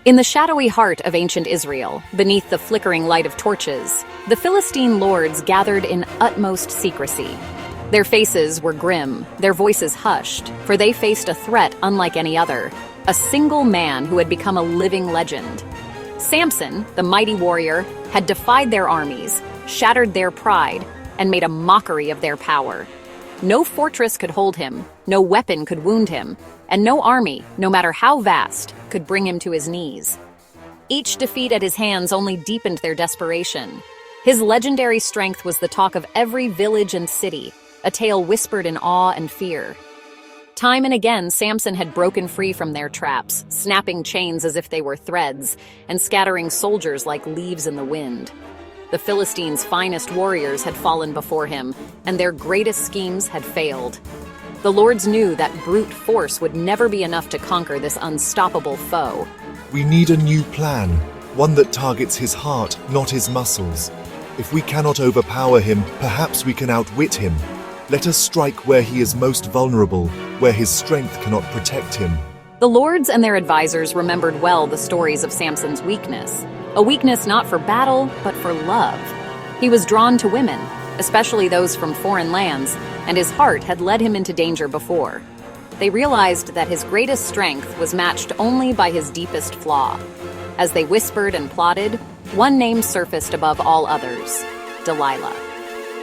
In the shadowy heart of ancient Israel, beneath the flickering light of torches, the Philistine lords gathered in utmost secrecy. Their faces were grim, their voices hushed, for they faced a threat unlike any other, a single man who had become a living legend. Samson, the mighty warrior, had defied their armies, shattered their pride, and made a mockery of their power. No fortress could hold him, no weapon could wound him, and no army, no matter how vast, could bring him to his knees. Each defeat at his hands only deepened their desperation. His legendary strength was the talk of every village and city, a tale whispered in awe and fear. Time and again, Samson had broken free from their traps, snapping chains as if they were threads, and scattering soldiers like leaves in the wind. The Philistines' finest warriors had fallen before him, and their greatest schemes had failed. The lords knew that brute force would never be enough to conquer this unstoppable foe. We need a new plan, one that targets his heart, not his muscles. If we cannot overpower him, perhaps we can outwit him. Let us strike where he is most vulnerable, where his strength cannot protect him. The lords and their advisors remembered well the stories of Samson's weakness, a weakness not for battle, but for love. He was drawn to women, especially those from foreign lands, and his heart had led him into danger before. They realized that his greatest strength was matched only by his deepest flaw. As they whispered and plotted, one name surfaced above all others: Delilah.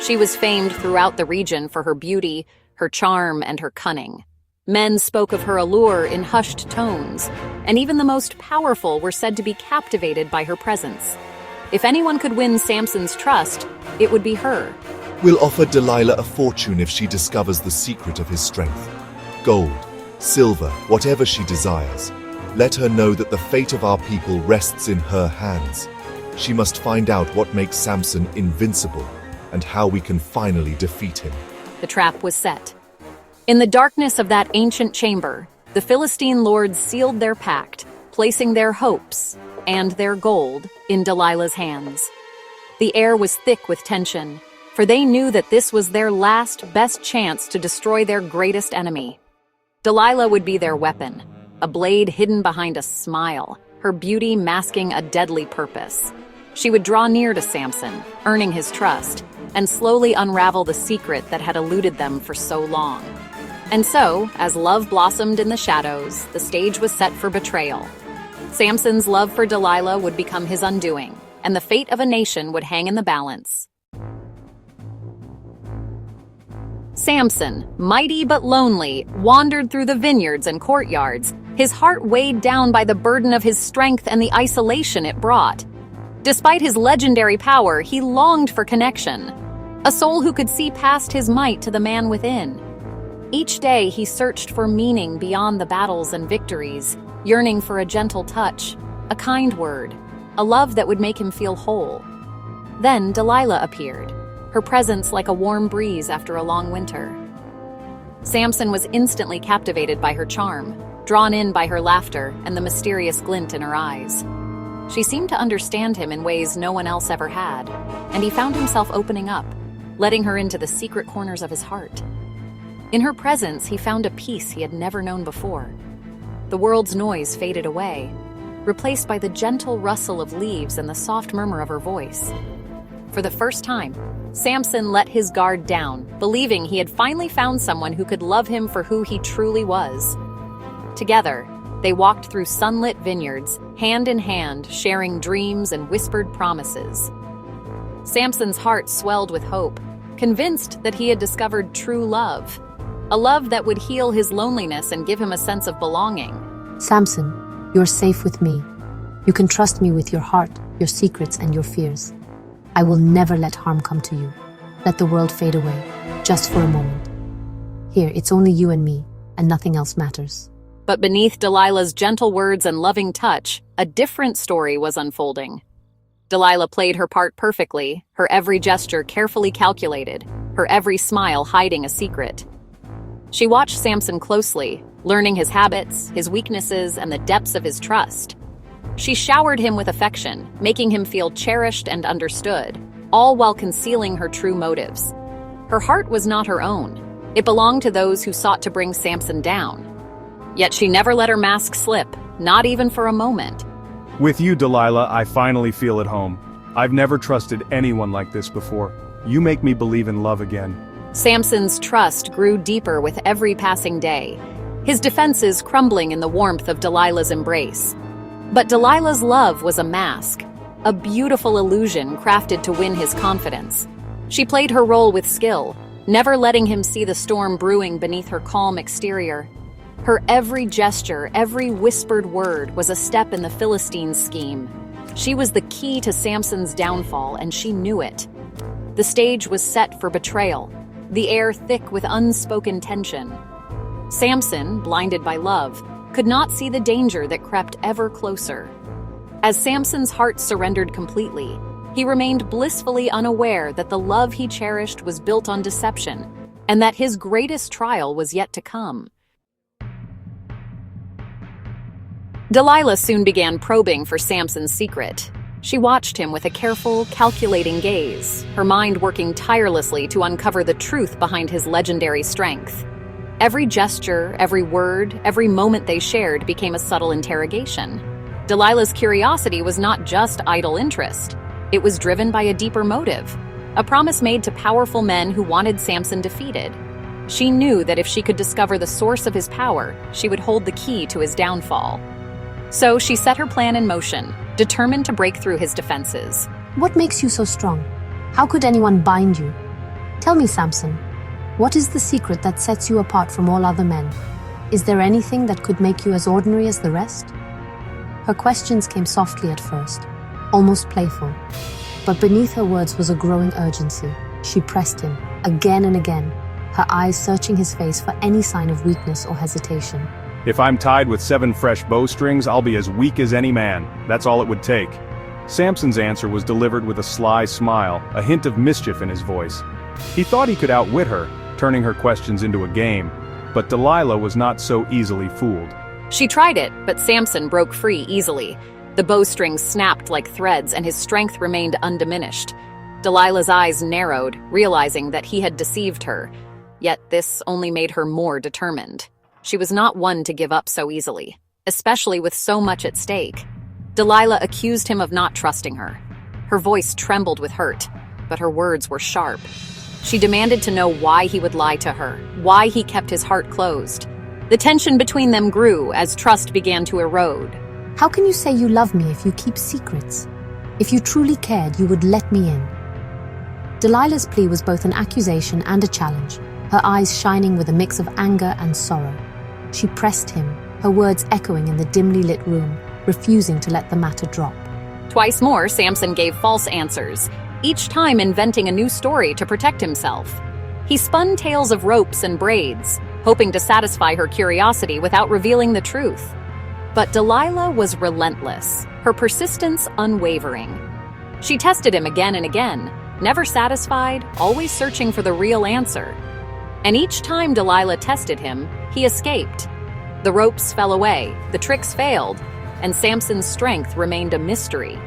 She was famed throughout the region for her beauty, her charm, and her cunning. Men spoke of her allure in hushed tones, and even the most powerful were said to be captivated by her presence. If anyone could win Samson's trust, it would be her. We'll offer Delilah a fortune if she discovers the secret of his strength. Gold, silver, whatever she desires. Let her know that the fate of our people rests in her hands. She must find out what makes Samson invincible, and how we can finally defeat him. The trap was set. In the darkness of that ancient chamber, the Philistine lords sealed their pact, placing their hopes and their gold in Delilah's hands. The air was thick with tension, for they knew that this was their last, best chance to destroy their greatest enemy. Delilah would be their weapon, a blade hidden behind a smile, her beauty masking a deadly purpose. She would draw near to Samson, earning his trust, and slowly unravel the secret that had eluded them for so long. And so, as love blossomed in the shadows, the stage was set for betrayal. Samson's love for Delilah would become his undoing, and the fate of a nation would hang in the balance. Samson, mighty but lonely, wandered through the vineyards and courtyards, his heart weighed down by the burden of his strength and the isolation it brought. Despite his legendary power, he longed for connection, a soul who could see past his might to the man within. Each day he searched for meaning beyond the battles and victories, yearning for a gentle touch, a kind word, a love that would make him feel whole. Then Delilah appeared, her presence like a warm breeze after a long winter. Samson was instantly captivated by her charm, drawn in by her laughter and the mysterious glint in her eyes. She seemed to understand him in ways no one else ever had, and he found himself opening up, letting her into the secret corners of his heart. In her presence, he found a peace he had never known before. The world's noise faded away, replaced by the gentle rustle of leaves and the soft murmur of her voice. For the first time, Samson let his guard down, believing he had finally found someone who could love him for who he truly was. Together, they walked through sunlit vineyards, hand in hand, sharing dreams and whispered promises. Samson's heart swelled with hope, convinced that he had discovered true love, a love that would heal his loneliness and give him a sense of belonging. Samson, you're safe with me. You can trust me with your heart, your secrets, and your fears. I will never let harm come to you. Let the world fade away, just for a moment. Here, it's only you and me, and nothing else matters. But beneath Delilah's gentle words and loving touch, a different story was unfolding. Delilah played her part perfectly, her every gesture carefully calculated, her every smile hiding a secret. She watched Samson closely, learning his habits, his weaknesses, and the depths of his trust. She showered him with affection, making him feel cherished and understood, all while concealing her true motives. Her heart was not her own. It belonged to those who sought to bring Samson down. Yet she never let her mask slip, not even for a moment. With you, Delilah, I finally feel at home. I've never trusted anyone like this before. You make me believe in love again. Samson's trust grew deeper with every passing day, his defenses crumbling in the warmth of Delilah's embrace. But Delilah's love was a mask, a beautiful illusion crafted to win his confidence. She played her role with skill, never letting him see the storm brewing beneath her calm exterior. Her every gesture, every whispered word was a step in the Philistines' scheme. She was the key to Samson's downfall, and she knew it. The stage was set for betrayal, the air thick with unspoken tension. Samson, blinded by love, could not see the danger that crept ever closer. As Samson's heart surrendered completely, he remained blissfully unaware that the love he cherished was built on deception, and that his greatest trial was yet to come. Delilah soon began probing for Samson's secret. She watched him with a careful, calculating gaze, her mind working tirelessly to uncover the truth behind his legendary strength. Every gesture, every word, every moment they shared became a subtle interrogation. Delilah's curiosity was not just idle interest. It was driven by a deeper motive, a promise made to powerful men who wanted Samson defeated. She knew that if she could discover the source of his power, she would hold the key to his downfall. So she set her plan in motion, determined to break through his defenses. What makes you so strong? How could anyone bind you? Tell me, Samson, what is the secret that sets you apart from all other men? Is there anything that could make you as ordinary as the rest? Her questions came softly at first, almost playful. But beneath her words was a growing urgency. She pressed him, again and again, her eyes searching his face for any sign of weakness or hesitation. If I'm tied with 7 fresh bowstrings, I'll be as weak as any man. That's all it would take. Samson's answer was delivered with a sly smile, a hint of mischief in his voice. He thought he could outwit her, turning her questions into a game, but Delilah was not so easily fooled. She tried it, but Samson broke free easily. The bowstring snapped like threads, and his strength remained undiminished. Delilah's eyes narrowed, realizing that he had deceived her. Yet this only made her more determined. She was not one to give up so easily, especially with so much at stake. Delilah accused him of not trusting her. Her voice trembled with hurt, but her words were sharp. She demanded to know why he would lie to her, why he kept his heart closed. The tension between them grew as trust began to erode. How can you say you love me if you keep secrets? If you truly cared, you would let me in. Delilah's plea was both an accusation and a challenge, her eyes shining with a mix of anger and sorrow. She pressed him, her words echoing in the dimly lit room, refusing to let the matter drop. Twice more, Samson gave false answers, each time inventing a new story to protect himself. He spun tales of ropes and braids, hoping to satisfy her curiosity without revealing the truth. But Delilah was relentless, her persistence unwavering. She tested him again and again, never satisfied, always searching for the real answer. And each time Delilah tested him, he escaped. The ropes fell away, the tricks failed, and Samson's strength remained a mystery.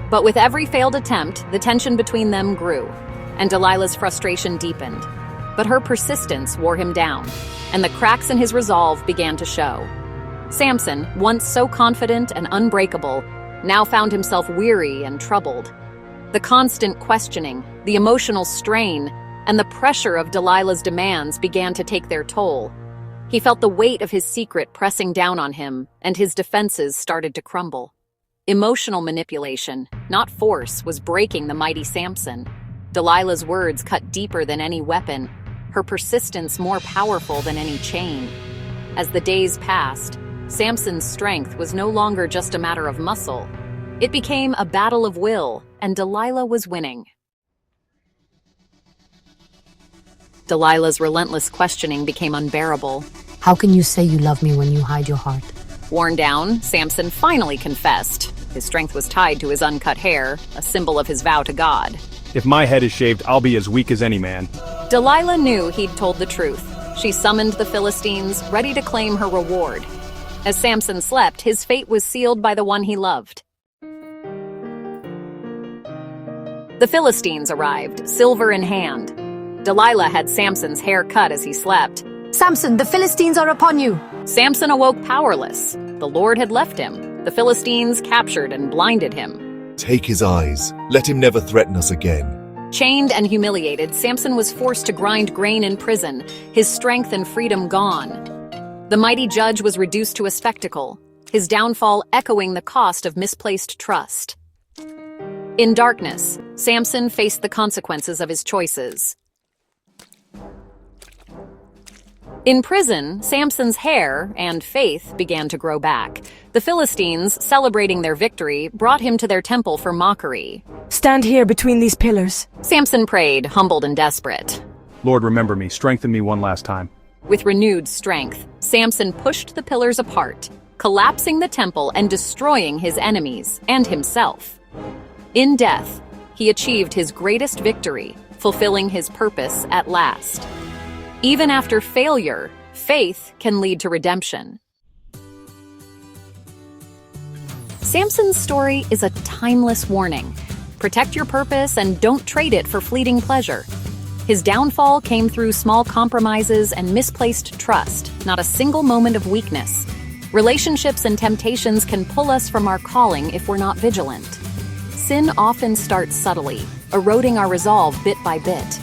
But with every failed attempt, the tension between them grew, and Delilah's frustration deepened. But her persistence wore him down, and the cracks in his resolve began to show. Samson, once so confident and unbreakable, now found himself weary and troubled. The constant questioning, the emotional strain, and the pressure of Delilah's demands began to take their toll. He felt the weight of his secret pressing down on him, and his defenses started to crumble. Emotional manipulation, not force, was breaking the mighty Samson. Delilah's words cut deeper than any weapon, her persistence more powerful than any chain. As the days passed, Samson's strength was no longer just a matter of muscle. It became a battle of will, and Delilah was winning. Delilah's relentless questioning became unbearable. How can you say you love me when you hide your heart? Worn down, Samson finally confessed. His strength was tied to his uncut hair, a symbol of his vow to God. If my head is shaved, I'll be as weak as any man. Delilah knew he'd told the truth. She summoned the Philistines, ready to claim her reward. As Samson slept, his fate was sealed by the one he loved. The Philistines arrived, silver in hand. Delilah had Samson's hair cut as he slept. Samson, the Philistines are upon you! Samson awoke powerless. The Lord had left him. The Philistines captured and blinded him. Take his eyes. Let him never threaten us again. Chained and humiliated, Samson was forced to grind grain in prison, his strength and freedom gone. The mighty judge was reduced to a spectacle, his downfall echoing the cost of misplaced trust. In darkness, Samson faced the consequences of his choices. In prison, Samson's hair and faith began to grow back. The Philistines, celebrating their victory, brought him to their temple for mockery. Stand here between these pillars. Samson prayed, humbled and desperate. Lord, remember me, strengthen me one last time. With renewed strength, Samson pushed the pillars apart, collapsing the temple and destroying his enemies and himself. In death, he achieved his greatest victory, fulfilling his purpose at last. Even after failure, faith can lead to redemption. Samson's story is a timeless warning. Protect your purpose and don't trade it for fleeting pleasure. His downfall came through small compromises and misplaced trust, not a single moment of weakness. Relationships and temptations can pull us from our calling if we're not vigilant. Sin often starts subtly, eroding our resolve bit by bit.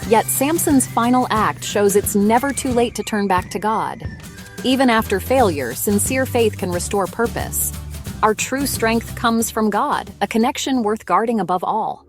Yet Samson's final act shows it's never too late to turn back to God. Even after failure, sincere faith can restore purpose. Our true strength comes from God, a connection worth guarding above all.